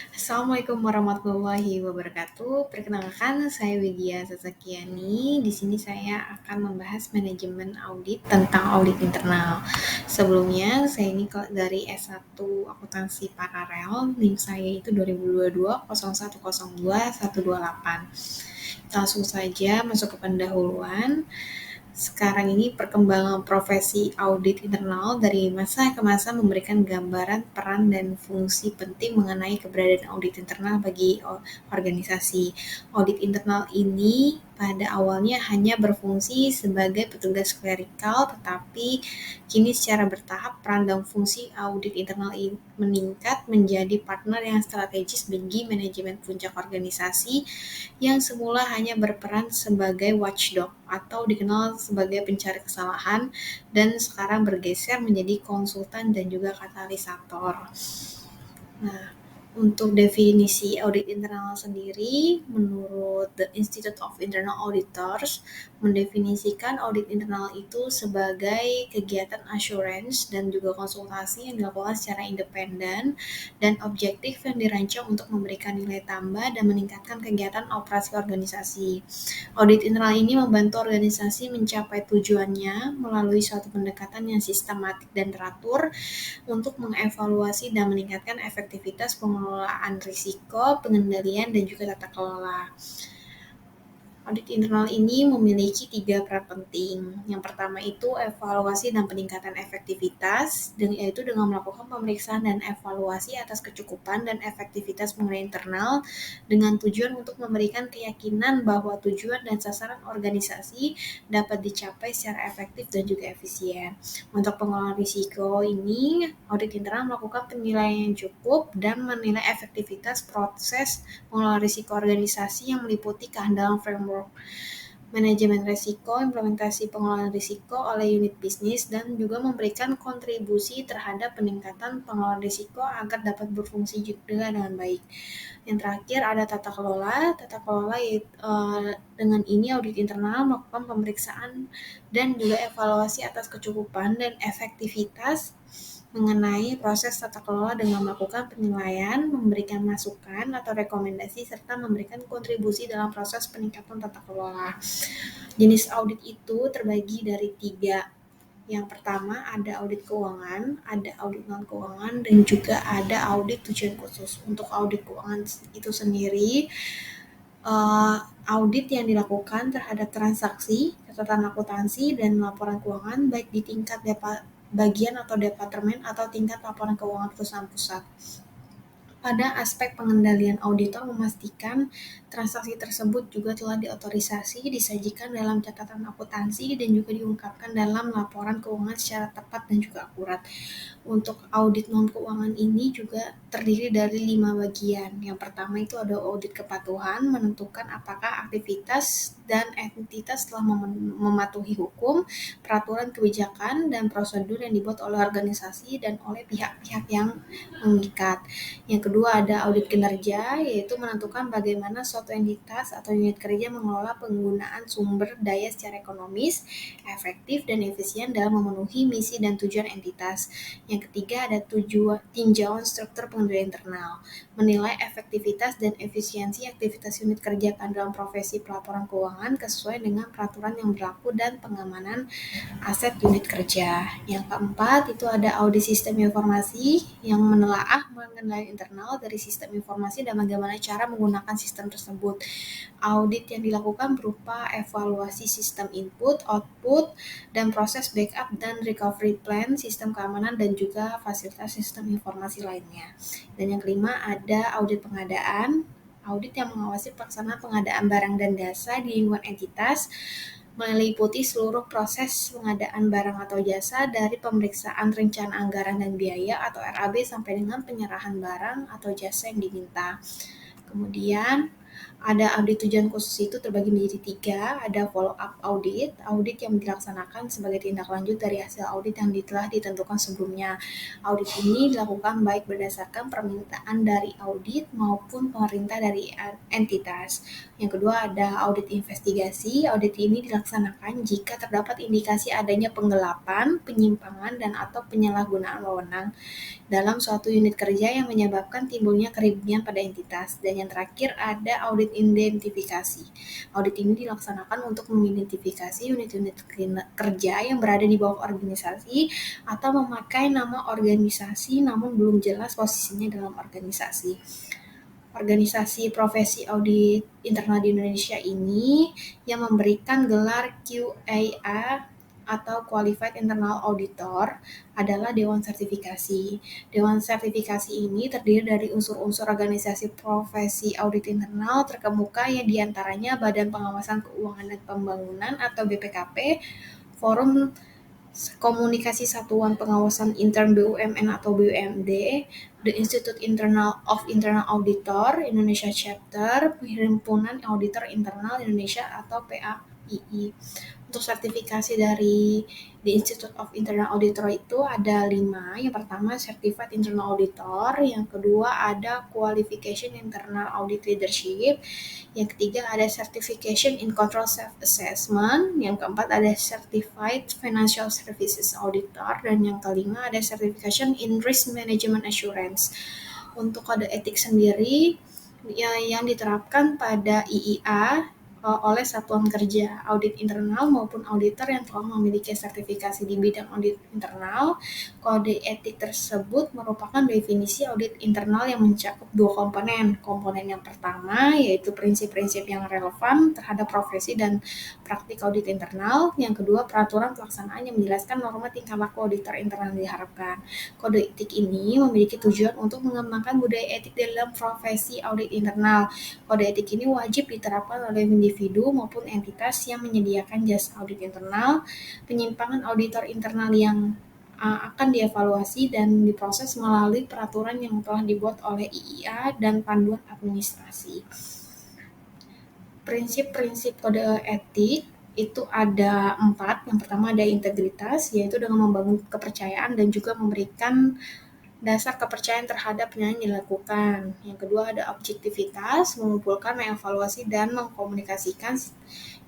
Assalamualaikum warahmatullahi wabarakatuh. Perkenalkan, saya Widya Sasakiani. Di sini saya akan membahas manajemen audit tentang audit internal. Sebelumnya, saya ini dari S1 Akuntansi Paralel. NIM saya itu 2022 0102 128. Langsung saja masuk ke pendahuluan. Sekarang ini perkembangan profesi audit internal dari masa ke masa memberikan gambaran peran dan fungsi penting mengenai keberadaan audit internal bagi organisasi. Audit internal ini pada awalnya hanya berfungsi sebagai petugas klerikal, tetapi kini secara bertahap peran dan fungsi audit internal ini meningkat menjadi partner yang strategis bagi manajemen puncak organisasi yang semula hanya berperan sebagai watchdog atau dikenal sebagai pencari kesalahan dan sekarang bergeser menjadi konsultan dan juga katalisator. Nah, untuk definisi audit internal sendiri, menurut The Institute of Internal Auditors, mendefinisikan audit internal itu sebagai kegiatan assurance dan juga konsultasi yang dilakukan secara independen dan objektif yang dirancang untuk memberikan nilai tambah dan meningkatkan kegiatan operasi organisasi. Audit internal ini membantu organisasi mencapai tujuannya melalui suatu pendekatan yang sistematik dan teratur untuk mengevaluasi dan meningkatkan efektivitas pengelolaan risiko, pengendalian, dan juga tata kelola. Audit internal ini memiliki 3 peran penting. Yang pertama itu evaluasi dan peningkatan efektivitas, yaitu dengan melakukan pemeriksaan dan evaluasi atas kecukupan dan efektivitas pengelolaan internal dengan tujuan untuk memberikan keyakinan bahwa tujuan dan sasaran organisasi dapat dicapai secara efektif dan juga efisien. Untuk pengelolaan risiko ini, audit internal melakukan penilaian yang cukup dan menilai efektivitas proses pengelolaan risiko organisasi yang meliputi kehandalan framework manajemen risiko, implementasi pengelolaan risiko oleh unit bisnis, dan juga memberikan kontribusi terhadap peningkatan pengelolaan risiko agar dapat berfungsi juga dengan baik. Yang terakhir ada tata kelola. Tata kelola dengan ini audit internal melakukan pemeriksaan dan juga evaluasi atas kecukupan dan efektivitas mengenai proses tata kelola dengan melakukan penilaian, memberikan masukan atau rekomendasi, serta memberikan kontribusi dalam proses peningkatan tata kelola. Jenis audit itu terbagi dari 3. Yang pertama ada audit keuangan, ada audit non-keuangan, dan juga ada audit tujuan khusus. Untuk audit keuangan itu sendiri, audit yang dilakukan terhadap transaksi, catatan akuntansi, dan laporan keuangan baik di tingkat bagian atau departemen atau tingkat laporan keuangan perusahaan pusat. Pada aspek pengendalian, auditor memastikan transaksi tersebut juga telah diotorisasi, disajikan dalam catatan akuntansi, dan juga diungkapkan dalam laporan keuangan secara tepat dan juga akurat. Untuk audit non-keuangan ini juga terdiri dari 5 bagian. Yang pertama itu ada audit kepatuhan, menentukan apakah aktivitas dan entitas telah mematuhi hukum, peraturan, kebijakan, dan prosedur yang dibuat oleh organisasi dan oleh pihak-pihak yang mengikat. Yang kedua ada audit kinerja, yaitu menentukan bagaimana suatu entitas atau unit kerja mengelola penggunaan sumber daya secara ekonomis, efektif, dan efisien dalam memenuhi misi dan tujuan entitas. Yang ketiga ada tinjauan struktur pengendalian internal, menilai efektivitas dan efisiensi aktivitas unit kerja dalam profesi pelaporan keuangan sesuai dengan peraturan yang berlaku dan pengamanan aset unit kerja. Yang keempat itu ada audit sistem informasi yang menelaah mengenai internal dari sistem informasi dan bagaimana cara menggunakan sistem tersebut. Audit yang dilakukan berupa evaluasi sistem input, output, dan proses backup dan recovery plan, sistem keamanan, dan juga fasilitas sistem informasi lainnya. Dan yang kelima ada audit pengadaan, audit yang mengawasi pelaksanaan pengadaan barang dan jasa di lingkungan entitas, meliputi seluruh proses pengadaan barang atau jasa dari pemeriksaan rencana anggaran dan biaya atau RAB sampai dengan penyerahan barang atau jasa yang diminta. Kemudian Ada audit tujuan khusus itu terbagi menjadi 3, ada follow up audit, audit yang dilaksanakan sebagai tindak lanjut dari hasil audit yang telah ditentukan sebelumnya. Audit ini dilakukan baik berdasarkan permintaan dari audit maupun pemerintah dari entitas. Yang kedua ada audit investigasi, audit ini dilaksanakan jika terdapat indikasi adanya penggelapan, penyimpangan, dan atau penyalahgunaan wewenang dalam suatu unit kerja yang menyebabkan timbulnya kerugian pada entitas. Dan yang terakhir ada audit identifikasi. Audit ini dilaksanakan untuk mengidentifikasi unit-unit kerja yang berada di bawah organisasi atau memakai nama organisasi namun belum jelas posisinya dalam organisasi. Organisasi profesi audit internal di Indonesia ini yang memberikan gelar QAA atau Qualified Internal Auditor adalah Dewan Sertifikasi. Dewan Sertifikasi ini terdiri dari unsur-unsur organisasi profesi audit internal terkemuka yang diantaranya Badan Pengawasan Keuangan dan Pembangunan atau BPKP, Forum Komunikasi Satuan Pengawasan Intern BUMN atau BUMD, The Institute of Internal Auditor Indonesia Chapter, Perhimpunan Auditor Internal Indonesia atau PAII. Untuk sertifikasi dari The Institute of Internal Auditor itu ada 5. Yang pertama Certified Internal Auditor, yang kedua ada Qualification Internal Audit Leadership, yang ketiga ada Certification in Control Self-Assessment, yang keempat ada Certified Financial Services Auditor, dan yang kelima ada Certification in Risk Management Assurance. Untuk kode etik sendiri yang diterapkan pada IIA oleh satuan kerja audit internal maupun auditor yang telah memiliki sertifikasi di bidang audit internal. Kode etik tersebut merupakan definisi audit internal yang mencakup 2 komponen. Komponen yang pertama yaitu prinsip-prinsip yang relevan terhadap profesi dan praktik audit internal. Yang kedua, peraturan pelaksanaan yang menjelaskan norma tingkah laku auditor internal yang diharapkan. Kode etik ini memiliki tujuan untuk mengembangkan budaya etik dalam profesi audit internal. Kode etik ini wajib diterapkan oleh individu maupun entitas yang menyediakan jasa audit internal. Penyimpangan auditor internal yang akan dievaluasi dan diproses melalui peraturan yang telah dibuat oleh IIA dan panduan administrasi. Prinsip-prinsip kode etik itu ada 4. Yang pertama ada integritas, yaitu dengan membangun kepercayaan dan juga memberikan dasar kepercayaan terhadap yang dilakukan. Yang kedua ada objektivitas, mengumpulkan, mengevaluasi, dan mengkomunikasikan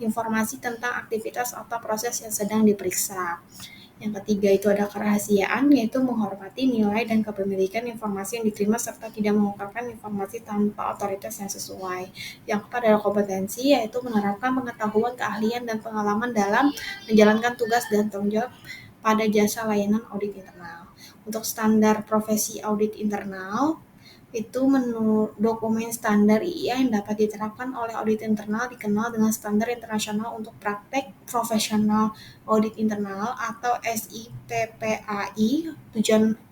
informasi tentang aktivitas atau proses yang sedang diperiksa. Yang ketiga itu ada kerahasiaan, yaitu menghormati nilai dan kepemilikan informasi yang diterima serta tidak mengungkapkan informasi tanpa otoritas yang sesuai. Yang keempat adalah kompetensi, yaitu menerapkan pengetahuan, keahlian, dan pengalaman dalam menjalankan tugas dan tanggung jawab pada jasa layanan audit internal. Untuk standar profesi audit internal, itu menurut dokumen standar IIA yang dapat diterapkan oleh audit internal dikenal dengan Standar Internasional untuk Praktek Profesional Audit Internal atau SIPPAI.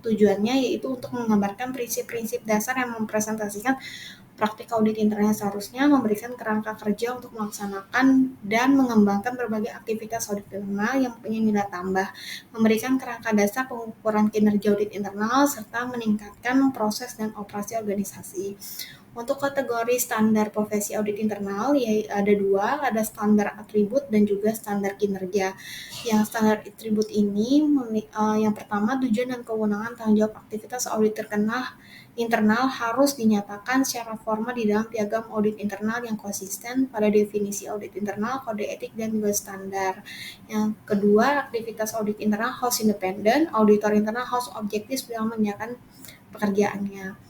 Tujuannya yaitu untuk menggambarkan prinsip-prinsip dasar yang mempresentasikan praktik audit internal seharusnya memberikan kerangka kerja untuk melaksanakan dan mengembangkan berbagai aktivitas audit internal yang punya nilai tambah, memberikan kerangka dasar pengukuran kinerja audit internal, serta meningkatkan proses dan operasi organisasi. Untuk kategori standar profesi audit internal ada 2, ada standar atribut dan juga standar kinerja. Yang standar atribut ini yang pertama tujuan dan kewenangan tanggung jawab aktivitas audit internal harus dinyatakan secara formal di dalam piagam audit internal yang konsisten pada definisi audit internal, kode etik, dan juga standar. Yang kedua, aktivitas audit internal harus independen, auditor internal harus objektif dalam menjalankan pekerjaannya.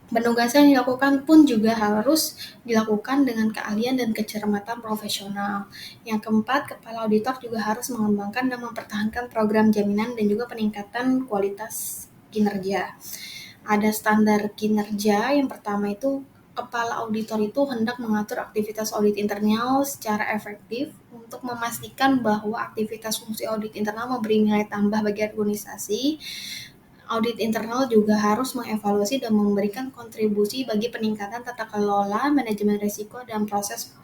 Penugasan yang dilakukan pun juga harus dilakukan dengan keahlian dan kecermatan profesional. Yang keempat, kepala auditor juga harus mengembangkan dan mempertahankan program jaminan dan juga peningkatan kualitas kinerja. Ada standar kinerja, yang pertama itu kepala auditor itu hendak mengatur aktivitas audit internal secara efektif untuk memastikan bahwa aktivitas fungsi audit internal memberi nilai tambah bagi organisasi. Audit internal juga harus mengevaluasi dan memberikan kontribusi bagi peningkatan tata kelola, manajemen risiko, dan proses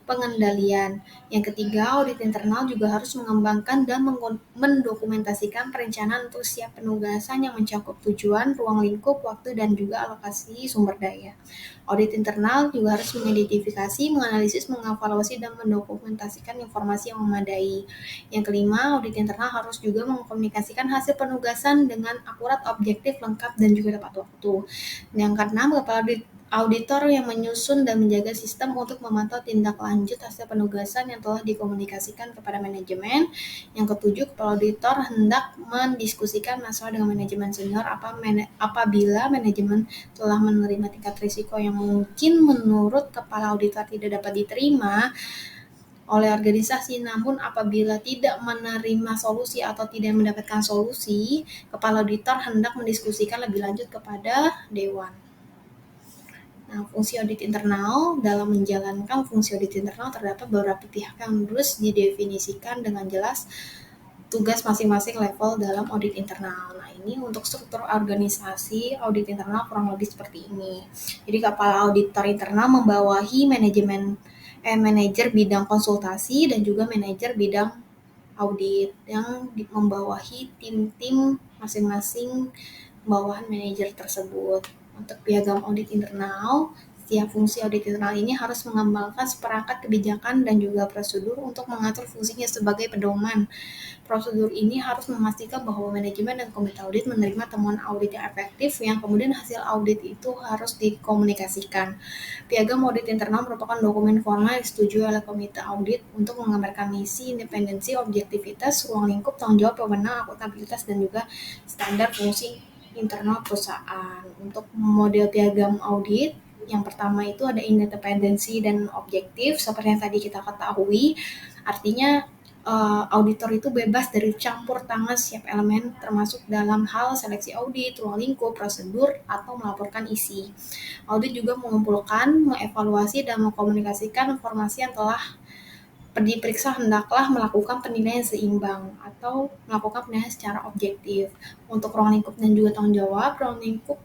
pengendalian. Yang ketiga, audit internal juga harus mengembangkan dan mendokumentasikan perencanaan untuk setiap penugasan yang mencakup tujuan, ruang lingkup, waktu, dan juga alokasi sumber daya. Audit internal juga harus mengidentifikasi, menganalisis, mengevaluasi, dan mendokumentasikan informasi yang memadai. Yang kelima, audit internal harus juga mengkomunikasikan hasil penugasan dengan akurat, objektif, lengkap, dan juga tepat waktu. Yang keenam, kepala auditor yang menyusun dan menjaga sistem untuk memantau tindak lanjut hasil penugasan yang telah dikomunikasikan kepada manajemen. Yang ketujuh, kepala auditor hendak mendiskusikan masalah dengan manajemen senior apabila manajemen telah menerima tingkat risiko yang mungkin menurut kepala auditor tidak dapat diterima oleh organisasi, namun apabila tidak menerima solusi atau tidak mendapatkan solusi, kepala auditor hendak mendiskusikan lebih lanjut kepada dewan. Nah, fungsi audit internal, dalam menjalankan fungsi audit internal terdapat beberapa pihak yang harus didefinisikan dengan jelas tugas masing-masing level dalam audit internal. Nah, ini untuk struktur organisasi audit internal kurang lebih seperti ini. Jadi kepala auditor internal membawahi manajer bidang konsultasi dan juga manajer bidang audit yang membawahi tim-tim masing-masing bawahan manajer tersebut. Untuk piagam audit internal, setiap fungsi audit internal ini harus mengembangkan seperangkat kebijakan dan juga prosedur untuk mengatur fungsinya sebagai pedoman. Prosedur ini harus memastikan bahwa manajemen dan komite audit menerima temuan audit yang efektif yang kemudian hasil audit itu harus dikomunikasikan. Piagam audit internal merupakan dokumen formal yang disetujui oleh komite audit untuk menggambarkan misi, independensi, objektivitas, ruang lingkup, tanggung jawab, wewenang, akuntabilitas, dan juga standar fungsi internal perusahaan. Untuk model piagam audit, yang pertama itu ada independensi dan objektif, seperti yang tadi kita ketahui, artinya auditor itu bebas dari campur tangan setiap elemen termasuk dalam hal seleksi audit, ruang lingkup, prosedur, atau melaporkan isi. Audit juga mengumpulkan, mengevaluasi, dan mengkomunikasikan informasi yang telah diperiksa hendaklah melakukan penilaian seimbang atau melakukan penilaian secara objektif. Untuk ruang lingkup dan juga tanggung jawab, ruang lingkup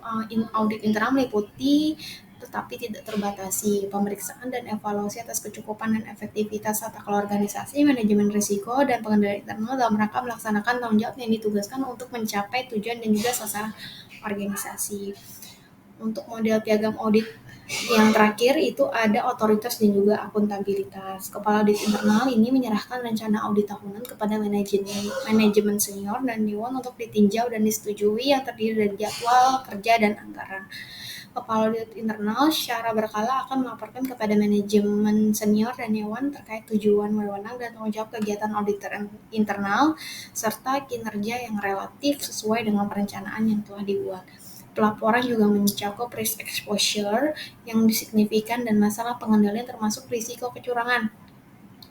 audit internal meliputi tetapi tidak terbatasi pemeriksaan dan evaluasi atas kecukupan dan efektivitas tata kelola organisasi, manajemen risiko, dan pengendalian internal dalam rangka melaksanakan tanggung jawab yang ditugaskan untuk mencapai tujuan dan juga sasaran organisasi. Untuk model piagam audit yang terakhir itu ada otoritas dan juga akuntabilitas. Kepala audit internal ini menyerahkan rencana audit tahunan kepada manajemen senior dan dewan untuk ditinjau dan disetujui yang terdiri dari jadwal kerja dan anggaran. Kepala audit internal secara berkala akan melaporkan kepada manajemen senior dan dewan terkait tujuan, wewenang, dan tanggung jawab kegiatan audit internal serta kinerja yang relatif sesuai dengan perencanaan yang telah dibuat. Pelaporan juga mencakup risk exposure yang signifikan dan masalah pengendalian termasuk risiko kecurangan,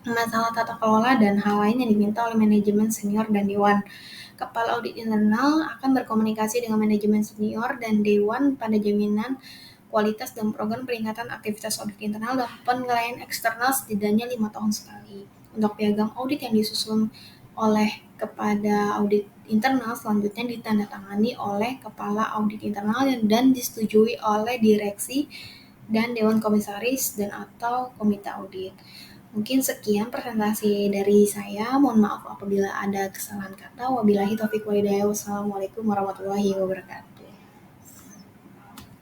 masalah tata kelola, dan hal lain yang diminta oleh manajemen senior dan dewan. Kepala audit internal akan berkomunikasi dengan manajemen senior dan dewan pada jaminan kualitas dan program peningkatan aktivitas audit internal dan penilaian eksternal setidaknya 5 tahun sekali. Untuk piagam audit yang disusun oleh kepada audit internal selanjutnya ditandatangani oleh kepala audit internal dan disetujui oleh direksi dan dewan komisaris dan atau komite audit. Mungkin sekian presentasi dari saya. Mohon maaf apabila ada kesalahan kata. Wabillahi taufiq wal hidayah. Wassalamualaikum warahmatullahi wabarakatuh.